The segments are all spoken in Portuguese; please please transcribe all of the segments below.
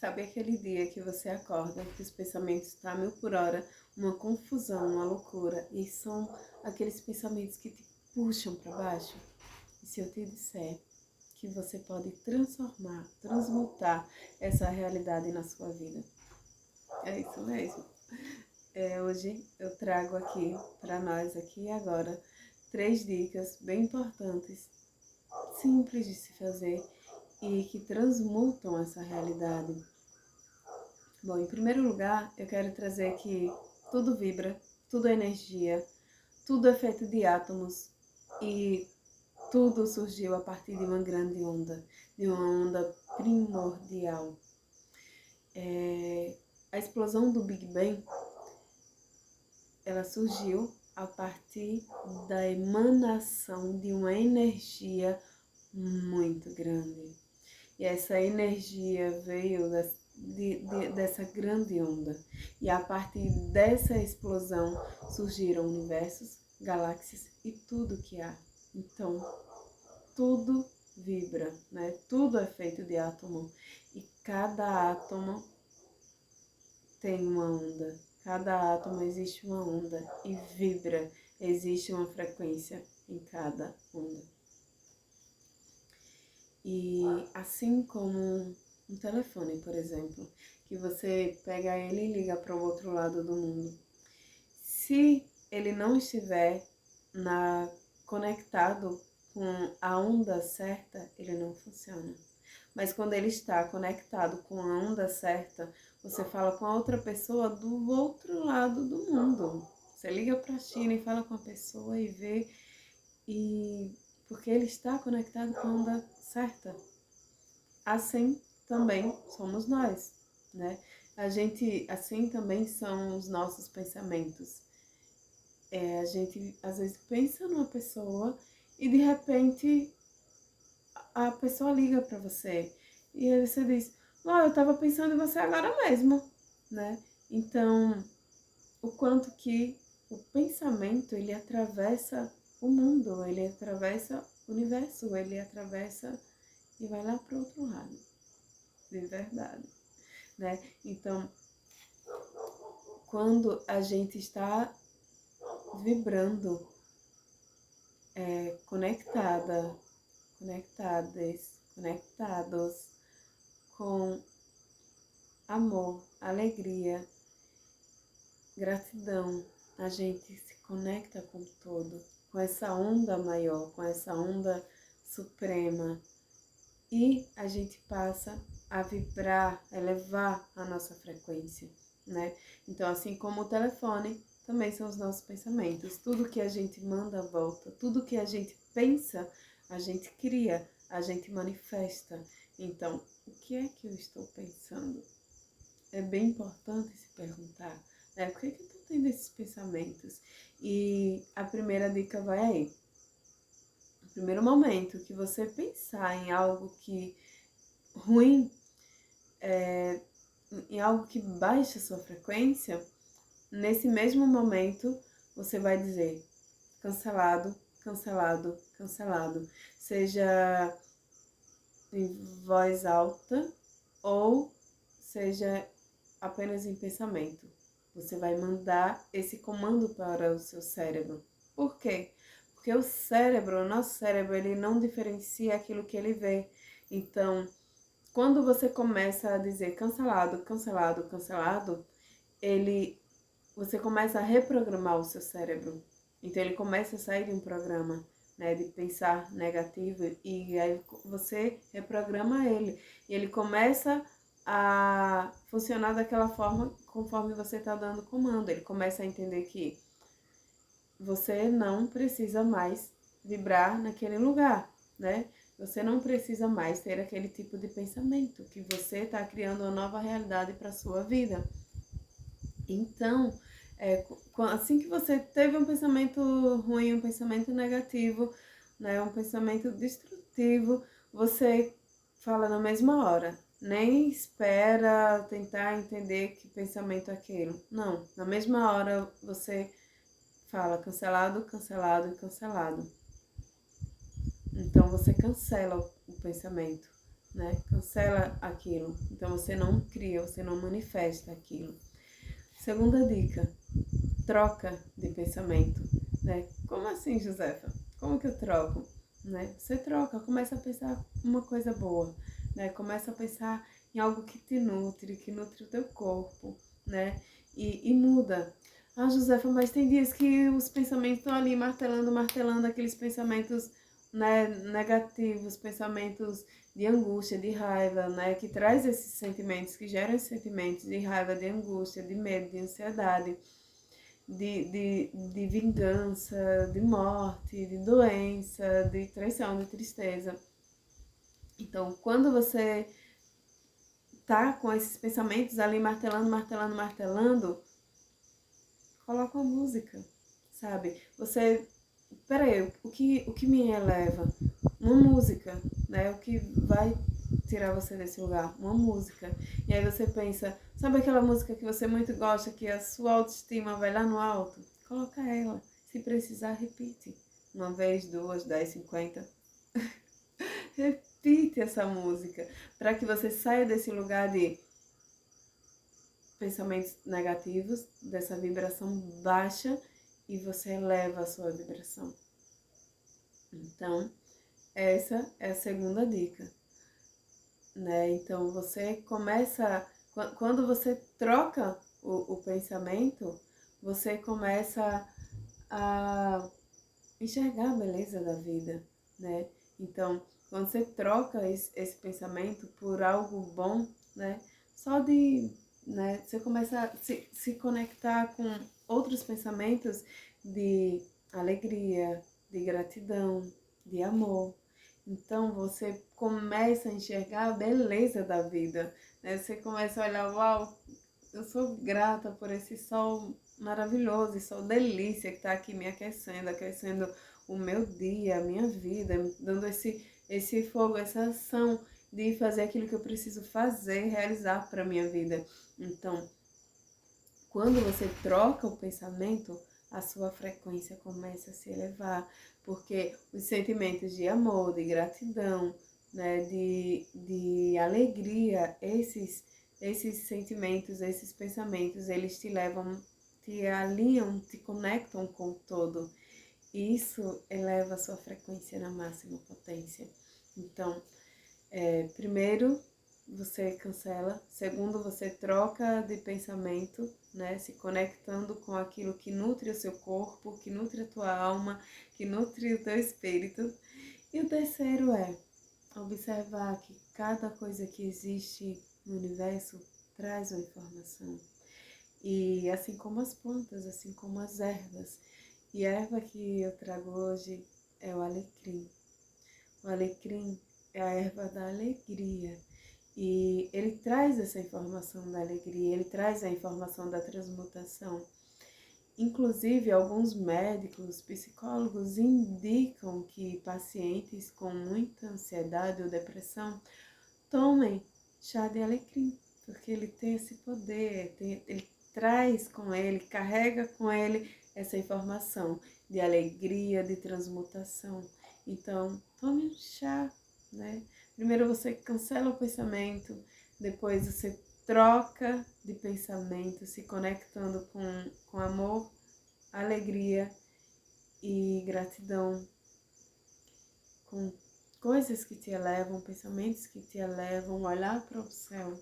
Sabe aquele dia que você acorda, que os pensamentos estão a mil por hora, uma confusão, uma loucura, e são aqueles pensamentos que te puxam para baixo? E se eu te disser que você pode transformar, transmutar essa realidade na sua vida? É isso mesmo. Hoje eu trago aqui para nós, aqui e agora, 3 dicas bem importantes, simples de se fazer e que transmutam essa realidade. Bom, em primeiro lugar, eu quero trazer que tudo vibra, tudo é energia, tudo é feito de átomos e tudo surgiu a partir de uma grande onda, de uma onda primordial. A explosão do Big Bang, ela surgiu a partir da emanação de uma energia muito grande. E essa energia veio dessa grande onda. E a partir dessa explosão surgiram universos, galáxias e tudo que há. Então, tudo vibra, né? Tudo é feito de átomo. E cada átomo tem uma onda. Cada átomo existe uma onda e vibra. Existe uma frequência em cada onda. E assim como um telefone, por exemplo, que você pega ele e liga para o outro lado do mundo. Se ele não estiver conectado com a onda certa, ele não funciona. Mas quando ele está conectado com a onda certa, você fala com a outra pessoa do outro lado do mundo. Você liga para a China e fala com a pessoa e vê, porque ele está conectado com a onda certa. Assim também somos nós, né? Assim também são os nossos pensamentos. A gente às vezes pensa numa pessoa e de repente a pessoa liga para você e aí você diz: eu estava pensando em você agora mesmo, né? Então, o quanto que o pensamento ele atravessa o mundo, ele atravessa o universo, ele atravessa e vai lá para o outro lado, de verdade, né? Então, quando a gente está vibrando, conectados com amor, alegria, gratidão, a gente se conecta com todo, com essa onda maior, com essa onda suprema, e a gente passa a vibrar, elevar a nossa frequência, né? Então, assim como o telefone, também são os nossos pensamentos. Tudo que a gente manda volta, tudo que a gente pensa, a gente cria, a gente manifesta. Então, o que é que eu estou pensando? É bem importante se perguntar, né? Por que eu estou tendo esses pensamentos? E a primeira dica vai aí. No primeiro momento que você pensar em algo que ruim, em algo que baixa a sua frequência, nesse mesmo momento você vai dizer cancelado, cancelado, cancelado. Seja em voz alta ou seja apenas em pensamento. Você vai mandar esse comando para o seu cérebro. Por quê? Porque o cérebro, o nosso cérebro, ele não diferencia aquilo que ele vê. Então, quando você começa a dizer cancelado, cancelado, cancelado, você começa a reprogramar o seu cérebro. Então ele começa a sair de um programa, né, de pensar negativo, e aí você reprograma ele. E ele começa a funcionar daquela forma conforme você está dando comando. Ele começa a entender que você não precisa mais vibrar naquele lugar, né? Você não precisa mais ter aquele tipo de pensamento, que você está criando uma nova realidade para a sua vida. Então, assim que você teve um pensamento ruim, um pensamento negativo, né, um pensamento destrutivo, você fala na mesma hora. Nem espera tentar entender que pensamento é aquele. Não, na mesma hora você fala cancelado, cancelado e cancelado. Então você cancela o pensamento. né? Cancela aquilo. Então você não cria, você não manifesta aquilo. Segunda dica, troca de pensamento, né? Como assim, Josefa? Como que eu troco? Né? Você troca, começa a pensar uma coisa boa, né? Começa a pensar em algo que nutre o teu corpo, né? E muda. Ah, Josefa, mas tem dias que os pensamentos estão ali martelando, martelando aqueles pensamentos, né, negativos, pensamentos de angústia, de raiva, né, que traz esses sentimentos, que geram esses sentimentos de raiva, de angústia, de medo, de ansiedade, de vingança, de morte, de doença, de traição, de tristeza. Então, quando você tá com esses pensamentos ali martelando, martelando, martelando, coloca uma música, sabe? Você, peraí, o que me eleva? Uma música, né? O que vai tirar você desse lugar? Uma música. E aí você pensa, sabe aquela música que você muito gosta, que a sua autoestima vai lá no alto? Coloca ela. Se precisar, repite. Uma vez, duas, 10, 50. Repite essa música para que você saia desse lugar de pensamentos negativos, dessa vibração baixa, e você eleva a sua vibração. Então, essa é a segunda dica, né? Então, você começa, quando você troca o pensamento, você começa a enxergar a beleza da vida, né? Então, quando você troca esse pensamento por algo bom, né? Só de, né? Você começa a se conectar com outros pensamentos de alegria, de gratidão, de amor. Então, você começa a enxergar a beleza da vida, né? Você começa a olhar, uau, eu sou grata por esse sol maravilhoso, esse sol delícia que está aqui me aquecendo, aquecendo o meu dia, a minha vida, me dando esse fogo, essa ação de fazer aquilo que eu preciso fazer, realizar para a minha vida. Então, quando você troca o pensamento, a sua frequência começa a se elevar, porque os sentimentos de amor, de gratidão, né, de alegria, esses sentimentos, esses pensamentos, eles te levam, te alinham, te conectam com o todo. Isso eleva a sua frequência na máxima potência. Então, primeiro, você cancela. Segundo, você troca de pensamento, né? Se conectando com aquilo que nutre o seu corpo, que nutre a tua alma, que nutre o teu espírito. E o terceiro é observar que cada coisa que existe no universo traz uma informação. E assim como as plantas, assim como as ervas. E a erva que eu trago hoje é o alecrim. O alecrim é a erva da alegria. E ele traz essa informação da alegria, ele traz a informação da transmutação. Inclusive, alguns médicos, psicólogos indicam que pacientes com muita ansiedade ou depressão tomem chá de alecrim, porque ele tem esse poder, ele traz com ele, carrega com ele essa informação de alegria, de transmutação. Então, tome um chá, né? Primeiro você cancela o pensamento, depois você troca de pensamento, se conectando com amor, alegria e gratidão, com coisas que te elevam, pensamentos que te elevam, olhar para o céu,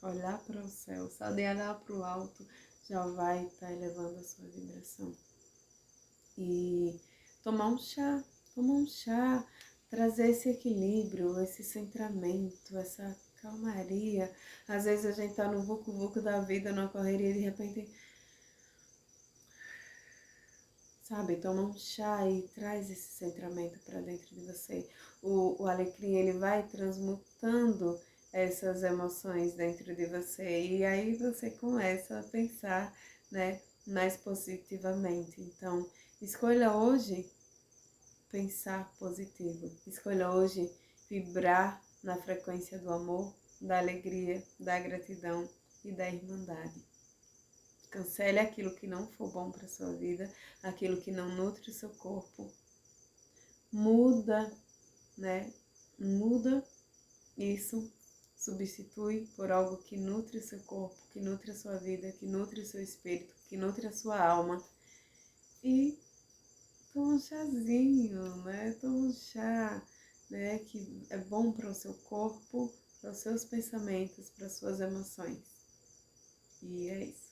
só de olhar para o alto já vai estar elevando a sua vibração. E tomar um chá, trazer esse equilíbrio, esse centramento, essa calmaria. Às vezes a gente tá no vucu-vucu da vida, na correria, e de repente, sabe, toma um chá e traz esse centramento para dentro de você. O alecrim, ele vai transmutando essas emoções dentro de você e aí você começa a pensar, né, mais positivamente. Então, escolha hoje pensar positivo. Escolha hoje vibrar na frequência do amor, da alegria, da gratidão e da irmandade. Cancele aquilo que não for bom para sua vida, aquilo que não nutre o seu corpo. Muda, né? Muda isso substitui por algo que nutre o seu corpo, que nutre a sua vida, que nutre o seu espírito, que nutre a sua alma. E toma um chazinho, né? Toma um chá, né? Que é bom para o seu corpo, para os seus pensamentos, para as suas emoções. E é isso.